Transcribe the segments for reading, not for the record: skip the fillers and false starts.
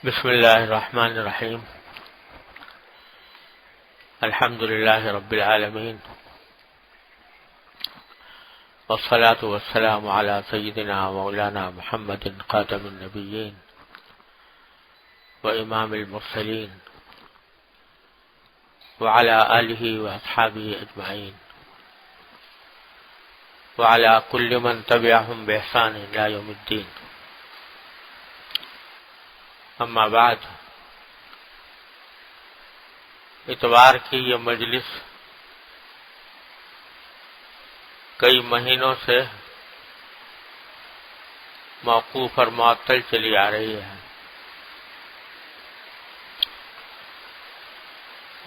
بسم اللہ الرحمن الرحیم الحمد للہ رب العالمین والصلاة والسلام علی سیدنا مولانا محمد خاتم النبیین و امام المرسلین وعلى آلہ واصحابہ اجمعین وعلى كل من تبعهم بإحسان إلى يوم الدین. اما بعد، اتوار کی یہ مجلس کئی مہینوں سے موقوف اور معطل چلی آ رہی ہے،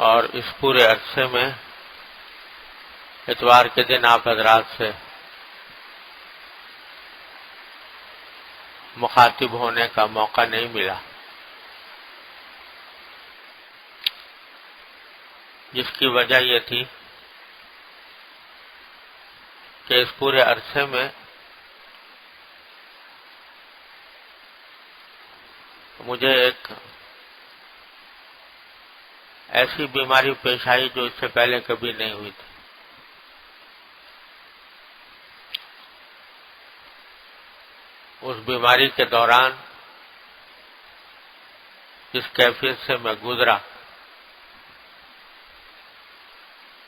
اور اس پورے عرصے میں اتوار کے دن آپ حضرات سے مخاطب ہونے کا موقع نہیں ملا، جس کی وجہ یہ تھی کہ اس پورے عرصے میں مجھے ایک ایسی بیماری پیش آئی جو اس سے پہلے کبھی نہیں ہوئی تھی. اس بیماری کے دوران جس کیفیت سے میں گزرا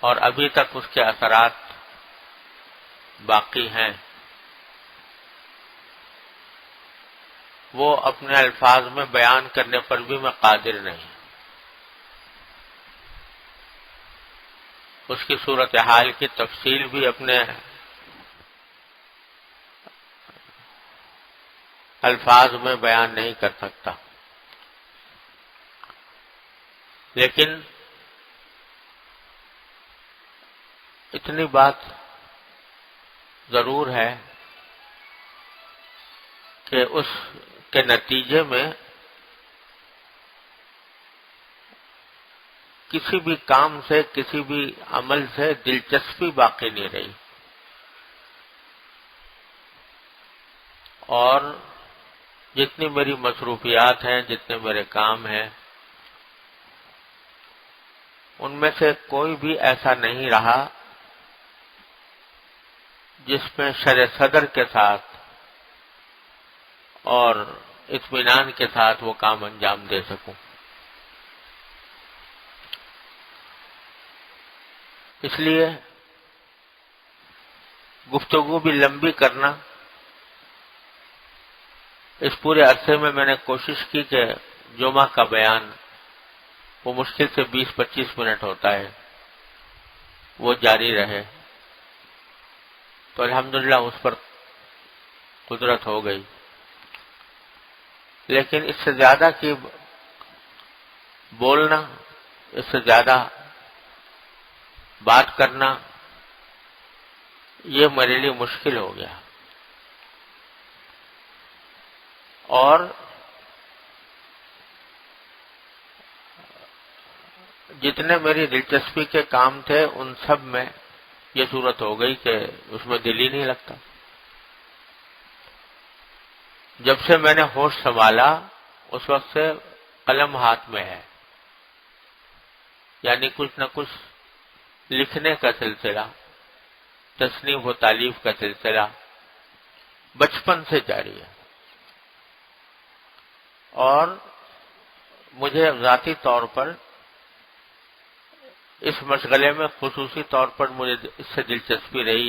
اور ابھی تک اس کے اثرات باقی ہیں، وہ اپنے الفاظ میں بیان کرنے پر بھی میں قادر نہیں. اس کی صورتحال کی تفصیل بھی اپنے الفاظ میں بیان نہیں کر سکتا، لیکن اتنی بات ضرور ہے کہ اس کے نتیجے میں کسی بھی کام سے، کسی بھی عمل سے دلچسپی باقی نہیں رہی، اور جتنی میری مصروفیات ہیں، جتنے میرے کام ہیں، ان میں سے کوئی بھی ایسا نہیں رہا جس میں شرح صدر کے ساتھ اور اطمینان کے ساتھ وہ کام انجام دے سکوں. اس لیے گفتگو بھی لمبی کرنا، اس پورے عرصے میں نے کوشش کی کہ جمعہ کا بیان وہ مشکل سے 20-25 منٹ ہوتا ہے، وہ جاری رہے، تو الحمدللہ اس پر قدرت ہو گئی. لیکن اس سے زیادہ کی بولنا، اس سے زیادہ بات کرنا، یہ میرے لیے مشکل ہو گیا. اور جتنے میری دلچسپی کے کام تھے ان سب میں یہ صورت ہو گئی کہ اس میں دل ہی نہیں لگتا. جب سے میں نے ہوش سنبھالا اس وقت سے قلم ہاتھ میں ہے، یعنی کچھ نہ کچھ لکھنے کا سلسلہ، تصنیف و تالیف کا سلسلہ بچپن سے جاری ہے. اور مجھے ذاتی طور پر اس مشغلے میں خصوصی طور پر مجھے اس سے دلچسپی رہی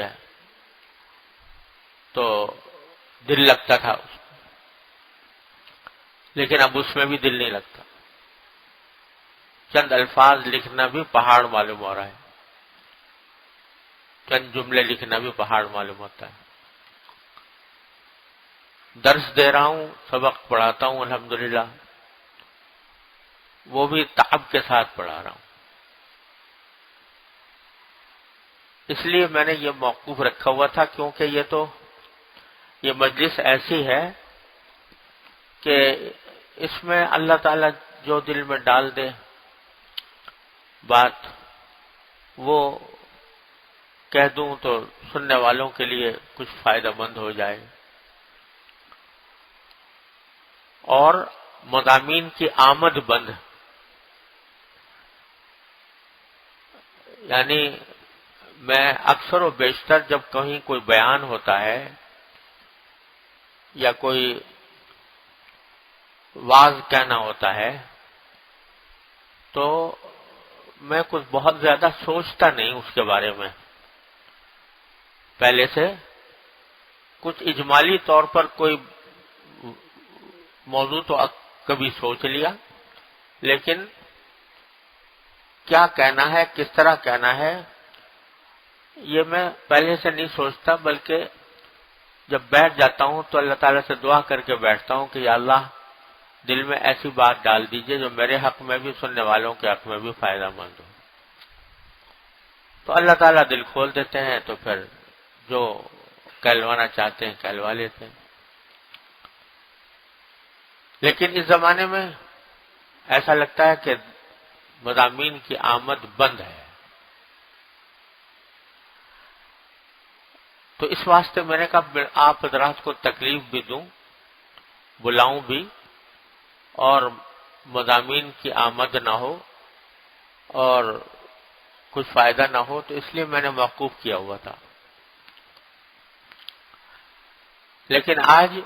ہے، تو دل لگتا تھا اس میں، لیکن اب اس میں بھی دل نہیں لگتا. چند الفاظ لکھنا بھی پہاڑ معلوم ہو رہا ہے، چند جملے لکھنا بھی پہاڑ معلوم ہوتا ہے. درس دے رہا ہوں، سبق پڑھاتا ہوں، الحمدللہ وہ بھی تعب کے ساتھ پڑھا رہا ہوں. اس لیے میں نے یہ موقوف رکھا ہوا تھا، کیونکہ یہ مجلس ایسی ہے کہ اس میں اللہ تعالیٰ جو دل میں ڈال دے بات، وہ کہہ دوں تو سننے والوں کے لیے کچھ فائدہ مند ہو جائے. اور مضامین کی آمد بند، یعنی میں اکثر و بیشتر جب کہیں کوئی بیان ہوتا ہے یا کوئی واعظ کہنا ہوتا ہے تو میں کچھ بہت زیادہ سوچتا نہیں اس کے بارے میں، پہلے سے کچھ اجمالی طور پر کوئی موضوع تو کبھی سوچ لیا، لیکن کیا کہنا ہے، کس طرح کہنا ہے، یہ میں پہلے سے نہیں سوچتا، بلکہ جب بیٹھ جاتا ہوں تو اللہ تعالیٰ سے دعا کر کے بیٹھتا ہوں کہ یا اللہ دل میں ایسی بات ڈال دیجئے جو میرے حق میں بھی، سننے والوں کے حق میں بھی فائدہ مند ہو۔ تو اللہ تعالیٰ دل کھول دیتے ہیں، تو پھر جو کہلوانا چاہتے ہیں کہلوا لیتے ہیں۔ لیکن اس زمانے میں ایسا لگتا ہے کہ مضامین کی آمد بند ہے، تو اس واسطے میں نے کہا آپ حضرات کو تکلیف بھی دوں، بلاؤں بھی، اور مضامین کی آمد نہ ہو اور کچھ فائدہ نہ ہو، تو اس لیے میں نے موقوف کیا ہوا تھا۔ لیکن آج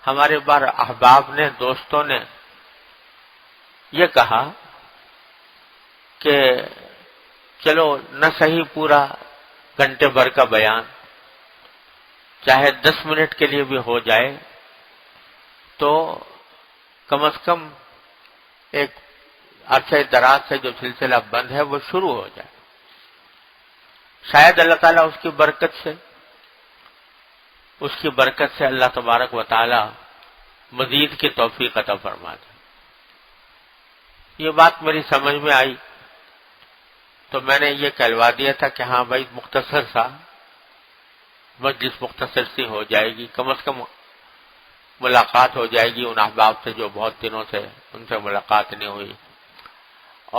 ہمارے بار احباب نے، دوستوں نے یہ کہا کہ چلو نہ صحیح پورا گھنٹے بھر کا بیان، چاہے 10 منٹ کے لیے بھی ہو جائے، تو کم از کم ایک عرصہ دراز سے جو سلسلہ بند ہے وہ شروع ہو جائے، شاید اللہ تعالیٰ اس کی برکت سے اللہ تبارک و تعالی مزید کی توفیق عطا فرما دے۔ یہ بات میری سمجھ میں آئی تو میں نے یہ کہلوا دیا تھا کہ ہاں بھائی مختصر سا مجلس، مختصر سی ہو جائے گی، کم از کم ملاقات ہو جائے گی ان احباب سے جو بہت دنوں سے ان سے ملاقات نہیں ہوئی،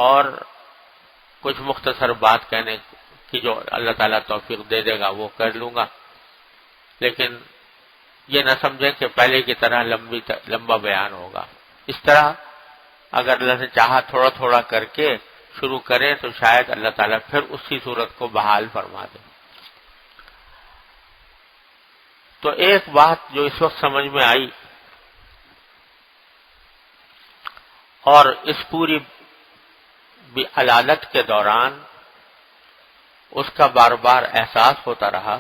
اور کچھ مختصر بات کہنے کی جو اللہ تعالیٰ توفیق دے دے گا وہ کر لوں گا، لیکن یہ نہ سمجھیں کہ پہلے کی طرح لمبا بیان ہوگا۔ اس طرح اگر اللہ نے چاہا تھوڑا تھوڑا کر کے شروع کریں تو شاید اللہ تعالیٰ پھر اسی صورت کو بحال فرما دے۔ تو ایک بات جو اس وقت سمجھ میں آئی، اور اس پوری علالت کے دوران اس کا بار بار احساس ہوتا رہا،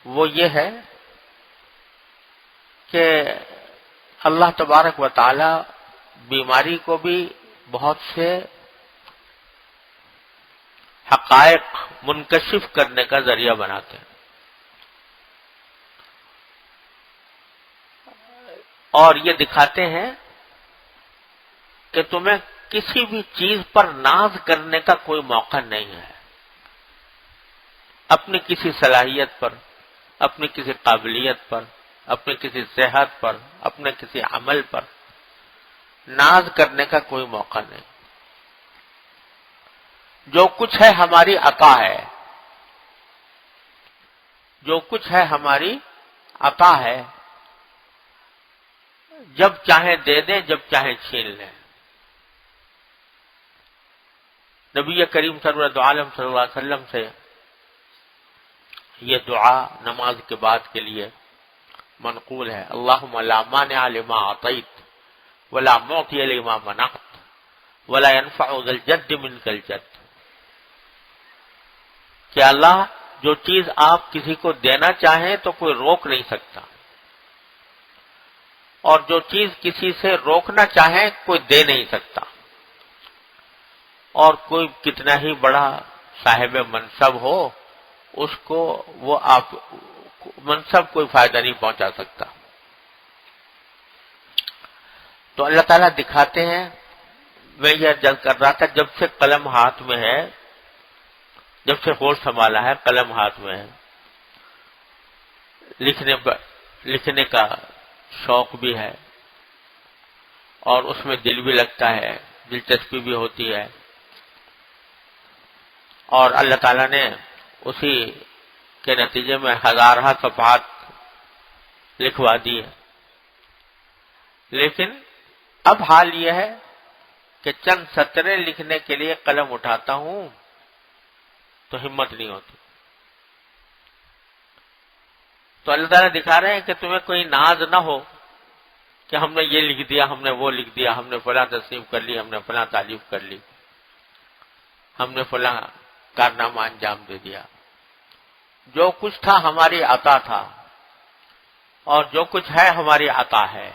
وہ یہ ہے کہ اللہ تبارک و تعالی بیماری کو بھی بہت سے حقائق منکشف کرنے کا ذریعہ بناتے ہیں، اور یہ دکھاتے ہیں کہ تمہیں کسی بھی چیز پر ناز کرنے کا کوئی موقع نہیں ہے، اپنی کسی صلاحیت پر، اپنی کسی قابلیت پر، اپنی کسی صحت پر، اپنے کسی عمل پر ناز کرنے کا کوئی موقع نہیں۔ جو کچھ ہے ہماری عطا ہے، جو کچھ ہے ہماری عطا ہے، جب چاہیں دے دیں، جب چاہیں چھین لیں۔ نبی کریم سرور دو عالم صلی اللہ علیہ وسلم سے یہ دعا نماز کے بعد کے لیے منقول ہے، اللہم لا مانع لما اعطیت ولا معطی لما منعت ولا ينفع ذا الجد منک الجد، کہ اللہ جو چیز آپ کسی کو دینا چاہیں تو کوئی روک نہیں سکتا، اور جو چیز کسی سے روکنا چاہیں کوئی دے نہیں سکتا، اور کوئی کتنا ہی بڑا صاحب منصب ہو اس کو وہ آپ منصب کوئی فائدہ نہیں پہنچا سکتا۔ تو اللہ تعالیٰ دکھاتے ہیں، میں یہ جلد کر رہا تھا جب سے قلم ہاتھ میں ہے، جب سے ہوش سنبھالا ہے قلم ہاتھ میں ہے، لکھنے کا شوق بھی ہے، اور اس میں دل بھی لگتا ہے، دلچسپی بھی ہوتی ہے، اور اللہ تعالیٰ نے اسی کے نتیجے میں ہزارہ صفحات لکھوا دی ہے، لیکن اب حال یہ ہے کہ چند سطریں لکھنے کے لیے قلم اٹھاتا ہوں تو ہمت نہیں ہوتی. تو اللہ تعالیٰ دکھا رہے ہیں کہ تمہیں کوئی ناز نہ ہو کہ ہم نے یہ لکھ دیا، ہم نے وہ لکھ دیا، ہم نے فلاں تصنیف کر لی، ہم نے فلاں تالیف کر لی، ہم نے فلاں کارنامہ انجام دے دیا. جو کچھ تھا ہماری عطا تھا، اور جو کچھ ہے ہماری عطا ہے.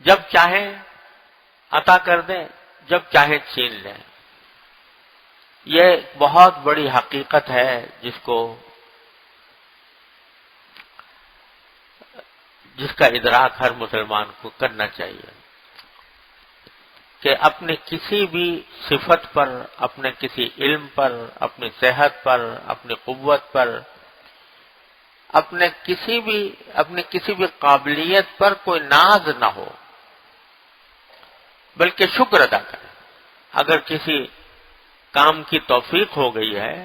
جب چاہیں عطا کر دیں، جب چاہیں چھین لیں. یہ بہت بڑی حقیقت ہے جس کا ادراک ہر مسلمان کو کرنا چاہیے کہ اپنے کسی بھی صفت پر، اپنے کسی علم پر، اپنی صحت پر، اپنی قوت پر، اپنے کسی بھی قابلیت پر کوئی ناز نہ ہو، بلکہ شکر ادا کرے. اگر کسی کام کی توفیق ہو گئی ہے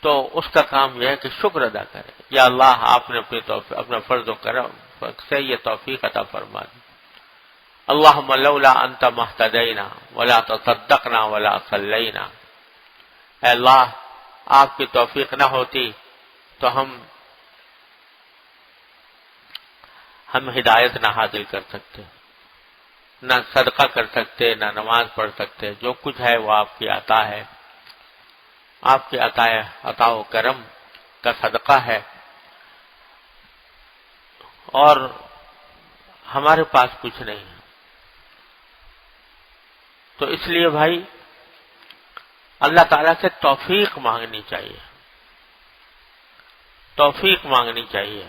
تو اس کا کام یہ ہے کہ شکر ادا کرے. یا اللہ، آپ نے اپنے فرض و کرم سے یہ توفیق عطا فرما دی. اللہم لولا انت مہتدینا ولا تصدقنا ولا صلینا. اے اللہ، آپ کی توفیق نہ ہوتی تو ہم ہدایت نہ حاصل کر سکتے، نہ صدقہ کر سکتے، نہ نماز پڑھ سکتے. جو کچھ ہے وہ آپ کی عطا ہے، آپ کی عطا و کرم کا صدقہ ہے، اور ہمارے پاس کچھ نہیں ہے. تو اس لیے بھائی اللہ تعالیٰ سے توفیق مانگنی چاہیے، توفیق مانگنی چاہیے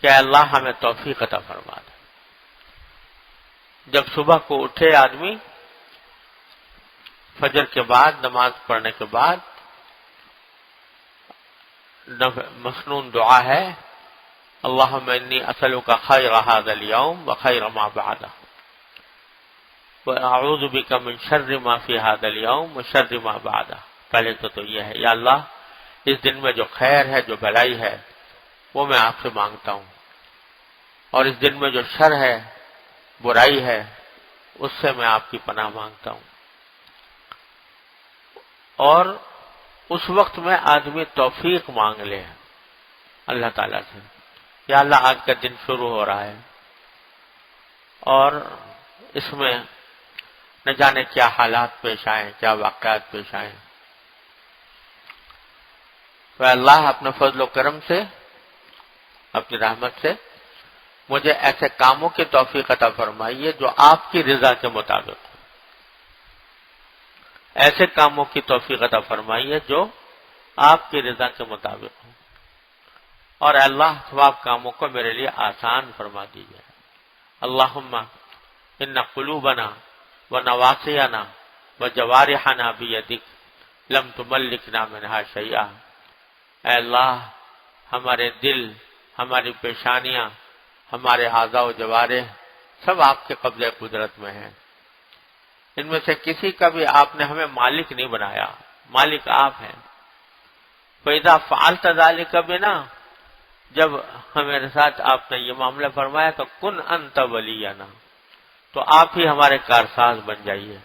کہ اللہ ہمیں توفیق عطا فرما دے. جب صبح کو اٹھے آدمی، فجر کے بعد، نماز پڑھنے کے بعد مسنون دعا ہے، اللہم انی اسألک خیر ھذا اليوم وخیر ما بعدہ واعوذ بک من شر ما فی ھذا اليوم وشر ما بعدہ. پہلے تو یہ ہے، یا اللہ اس دن میں جو خیر ہے، جو بھلائی ہے، وہ میں آپ سے مانگتا ہوں، اور اس دن میں جو شر ہے، برائی ہے، اس سے میں آپ کی پناہ مانگتا ہوں. اور اس وقت میں آدمی توفیق مانگ لے اللہ تعالیٰ سے، یا اللہ آج کا دن شروع ہو رہا ہے اور اس میں نہ جانے کیا حالات پیش آئیں، کیا واقعات پیش آئیں. تو اللہ اپنے فضل و کرم سے، اپنی رحمت سے مجھے ایسے کاموں کی توفیق عطا فرمائیے جو آپ کی رضا کے مطابق ہو. ایسے کاموں کی توفیق عطا فرمائیے جو آپ کی رضا کے مطابق ہو، اور اللہ ثواب کاموں کو میرے لیے آسان فرما دیجیے. اللہم ان قلوبنا ونواسینا وجوارحنا بیدک لم تملکنا منہا شیئا. اے اللہ، ہمارے دل، ہماری پیشانیاں، ہمارے اعضاء و جوارح سب آپ کے قبضہ قدرت میں ہیں. ان میں سے کسی کا بھی آپ نے ہمیں مالک نہیں بنایا، مالک آپ ہیں. فَإِذَا فَعَلْتَ ذَلِكَ بِنَا، جب ہمارے ساتھ آپ نے یہ معاملہ فرمایا تو کن انت ولینا، تو آپ ہی ہمارے کارساز بن جائیے.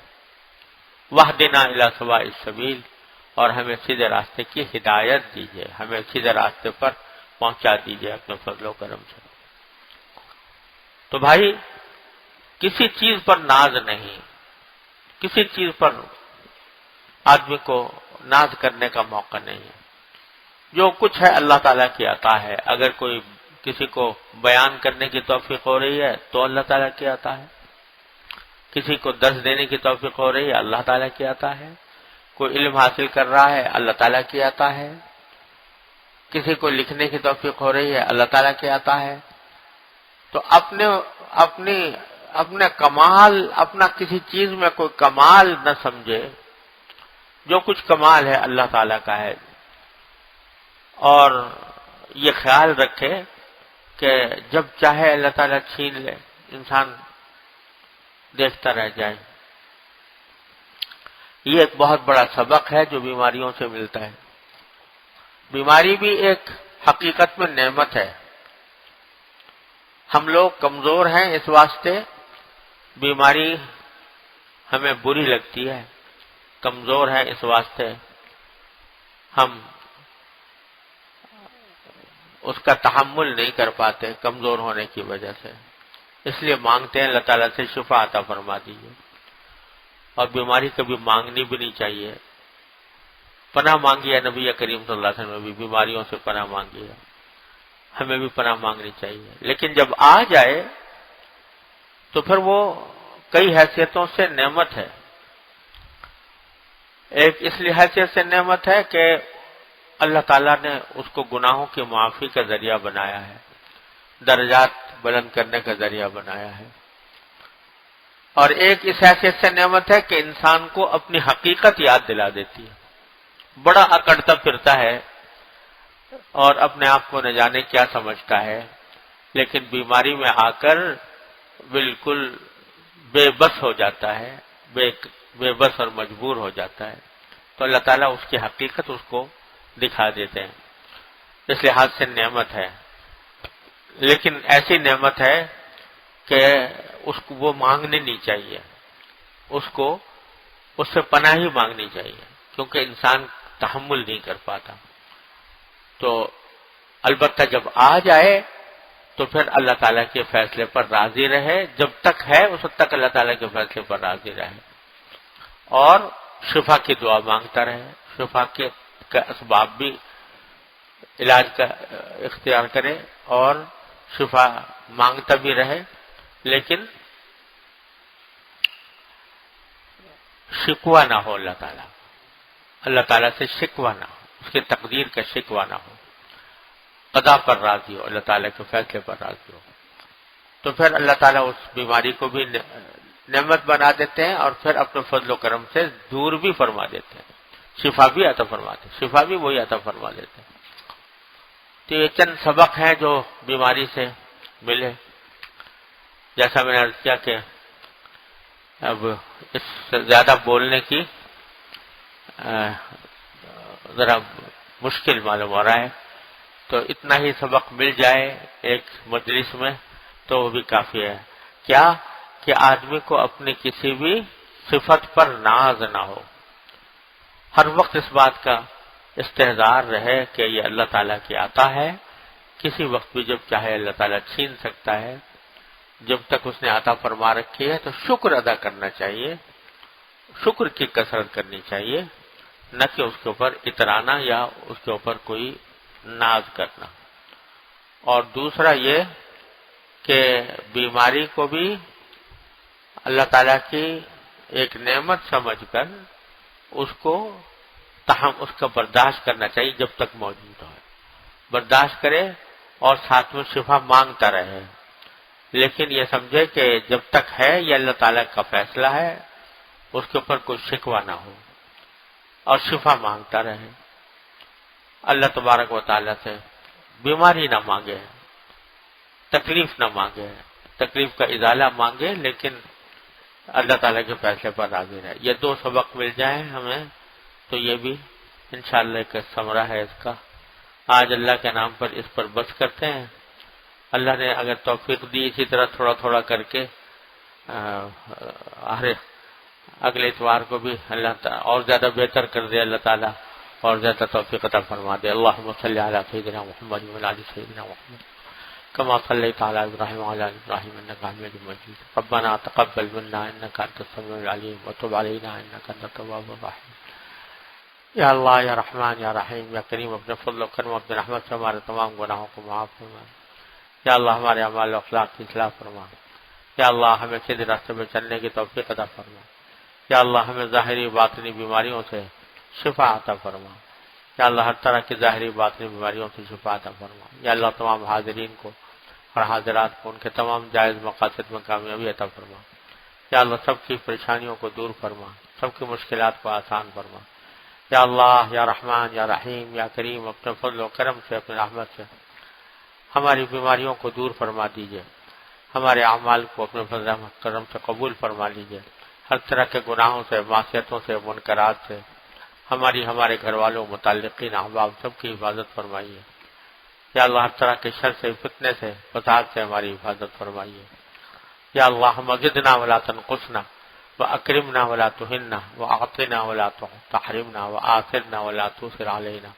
وَاهْدِنَا إِلَى سَوَاءِ السَّبِيلِ، اور ہمیں سیدھے راستے کی ہدایت دیجیے، ہمیں سیدھے راستے پر پہنچا دیجیے اپنے فضل و کرم سے. تو بھائی کسی چیز پر ناز نہیں، کسی چیز پر آدمی کو ناز کرنے کا موقع نہیں ہے. جو کچھ ہے اللہ تعالیٰ کی عطا ہے. اگر کوئی کسی کو بیان کرنے کی توفیق ہو رہی ہے تو اللہ تعالیٰ کی عطا ہے، کسی کو درس دینے کی توفیق ہو رہی ہے اللہ تعالیٰ کی عطا ہے، کوئی علم حاصل کر رہا ہے اللہ تعالیٰ کی عطا ہے، کسی کو لکھنے کی توفیق ہو رہی ہے اللہ تعالیٰ کی عطا ہے. تو اپنے کمال، اپنا کسی چیز میں کوئی کمال نہ سمجھے. جو کچھ کمال ہے اللہ تعالیٰ کا ہے، اور یہ خیال رکھے کہ جب چاہے اللہ تعالیٰ چھین لے، انسان دیکھتا رہ جائے. یہ ایک بہت بڑا سبق ہے جو بیماریوں سے ملتا ہے. بیماری بھی ایک حقیقت میں نعمت ہے. ہم لوگ کمزور ہیں، اس واسطے بیماری ہمیں بری لگتی ہے. کمزور ہے اس واسطے ہم اس کا تحمل نہیں کر پاتے، کمزور ہونے کی وجہ سے. اس لیے مانگتے ہیں اللہ تعالیٰ سے شفا عطا فرما دیجیے. اور بیماری کبھی مانگنی بھی نہیں چاہیے. پناہ مانگی ہے نبی کریم صلی اللہ علیہ وسلم نے بھی، بیماریوں سے پناہ مانگی ہے. ہمیں بھی پناہ مانگنی چاہیے. لیکن جب آ جائے تو پھر وہ کئی حیثیتوں سے نعمت ہے. ایک اس لیے حیثیت سے نعمت ہے کہ اللہ تعالیٰ نے اس کو گناہوں کی معافی کا ذریعہ بنایا ہے، درجات بلند کرنے کا ذریعہ بنایا ہے. اور ایک اس حیثیت سے نعمت ہے کہ انسان کو اپنی حقیقت یاد دلا دیتی ہے. بڑا اکڑتا پھرتا ہے اور اپنے آپ کو نہ جانے کیا سمجھتا ہے، لیکن بیماری میں آ کر بالکل بے بس ہو جاتا ہے، بے بس اور مجبور ہو جاتا ہے. تو اللہ تعالیٰ اس کی حقیقت اس کو دکھا دیتے ہیں. اس لحاظ سے نعمت ہے. لیکن ایسی نعمت ہے کہ اس کو وہ مانگنی نہیں چاہیے، اس سے پناہ ہی مانگنی چاہیے، کیونکہ انسان تحمل نہیں کر پاتا. تو البتہ جب آ جائے تو پھر اللہ تعالیٰ کے فیصلے پر راضی رہے. جب تک ہے اس وقت تک اللہ تعالیٰ کے فیصلے پر راضی رہے اور شفا کی دعا مانگتا رہے. شفا کے اسباب بھی علاج کا اختیار کرے اور شفا مانگتا بھی رہے، لیکن شکوہ نہ ہو. اللہ تعالیٰ سے شکوہ نہ ہو، اس کی تقدیر کا شکوہ نہ ہو، قضا پر راضی ہو، اللہ تعالیٰ کے فیصلے پر راضی ہو. تو پھر اللہ تعالیٰ اس بیماری کو بھی نعمت بنا دیتے ہیں اور پھر اپنے فضل و کرم سے دور بھی فرما دیتے ہیں. شفا بھی عطا فرماتے ہیں، شفا بھی وہی عطا فرما دیتے ہیں. تو یہ چند سبق ہیں جو بیماری سے ملے. جیسا میں نے عرض کیا کہ اب اس سے زیادہ بولنے کی ذرا مشکل معلوم ہو رہا ہے، تو اتنا ہی سبق مل جائے ایک مجلس میں تو وہ بھی کافی ہے. کیا کہ آدمی کو اپنی کسی بھی صفت پر ناز نہ ہو، ہر وقت اس بات کا استحضار رہے کہ یہ اللہ تعالیٰ کی عطا ہے. کسی وقت بھی جب چاہے اللہ تعالیٰ چھین سکتا ہے. جب تک اس نے عطا فرما رکھی ہے تو شکر ادا کرنا چاہیے، شکر کی کثرت کرنی چاہیے، نہ کہ اس کے اوپر اترانا یا اس کے اوپر کوئی ناز کرنا. اور دوسرا یہ کہ بیماری کو بھی اللہ تعالیٰ کی ایک نعمت سمجھ کر اس کا برداشت کرنا چاہیے جب تک موجود ہو. برداشت کرے اور ساتھ میں شفا مانگتا رہے، لیکن یہ سمجھے کہ جب تک ہے یہ اللہ تعالیٰ کا فیصلہ ہے، اس کے اوپر کوئی شکوہ نہ ہو اور شفا مانگتا رہے. اللہ تبارک و تعالیٰ سے بیماری نہ مانگے، تکلیف نہ مانگے، تکلیف کا ازالہ مانگے، لیکن اللہ تعالیٰ کے فیصلے پر راضی رہے. یہ دو سبق مل جائیں ہمیں تو یہ بھی انشاءاللہ ایک ثمرہ ہے اس کا. آج اللہ کے نام پر اس پر بس کرتے ہیں. اللہ نے اگر توفیق دی اسی طرح تھوڑا تھوڑا کر کے اگلے اتوار کو بھی اللہ تعالیٰ اور زیادہ بہتر کر دے، اللہ تعالیٰ اور زیادہ توفیق عطا فرما دے. اللہم صلی علی سیدنا محمد وعلی آل سیدنا محمد كما صليت على إبراهيم وعلى آل إبراهيم إنك حميد مجيد. ربنا تقبل منا إنك أنت السميع العليم وتب علينا إنك أنت التواب الرحيم. یا اللہ یا رحمان یا رحیم یا کریم، اپنے فضل و کرم اپنے رحمت سے ہمارے تمام گناہوں کو معاف فرما. یا اللہ ہمارے اعمال و اخلاق کی اصلاح فرما. یا اللہ ہمیں سیدھے راستے پہ چلنے کی توفیق عطا فرما. یا اللہ ہمیں ظاہری باطنی بیماریوں سے شفا عطا فرما. یا اللہ ہر طرح کی ظاہری باطنی بیماریوں سے شفا عطا فرما. یا اللہ تمام حاضرین کو اور حاضرات کو ان کے تمام جائز مقاصد میں کامیابی عطا فرما. یا اللہ سب کی پریشانیوں کو دور فرما، سب کی مشکلات کو آسان فرما. یا اللہ یا رحمان یا رحیم یا کریم، اپنے فضل و کرم سے اپنے رحمت سے ہماری بیماریوں کو دور فرما دیجیے. ہمارے اعمال کو اپنے فضل و کرم سے قبول فرما لیجیے. ہر طرح کے گناہوں سے، معصیتوں سے، منکرات سے ہمارے گھر والوں، متعلقین، احباب سب کی حفاظت فرمائیے. یا اللہ ہر طرح کے شر سے، فتنے سے، فساد سے ہماری حفاظت فرمائیے۔ یا اللہ مزدنا ولا تنقصنا، واکرمنا ولا تهنا، واعطنا ولا تحرمنا، وآثرنا ولا تؤثر علينا،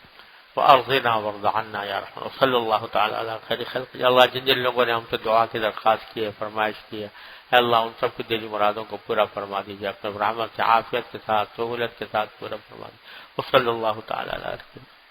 وارضنا وارض عنا یا رحمن۔ صلی اللہ تعالی علی خیر خلق۔ یا اللہ جن جن لوگوں نے ہم سے دعا کی درخواست کی ہے، فرمائش کی ہے، اے اللہ ان سب کی دلی مرادوں کو پورا فرما دیجیے، اپنے رحمت سے عافیت کے ساتھ، سہولت کے ساتھ پورا فرما دیجیے۔ صلی اللہ تعالی علی خیر۔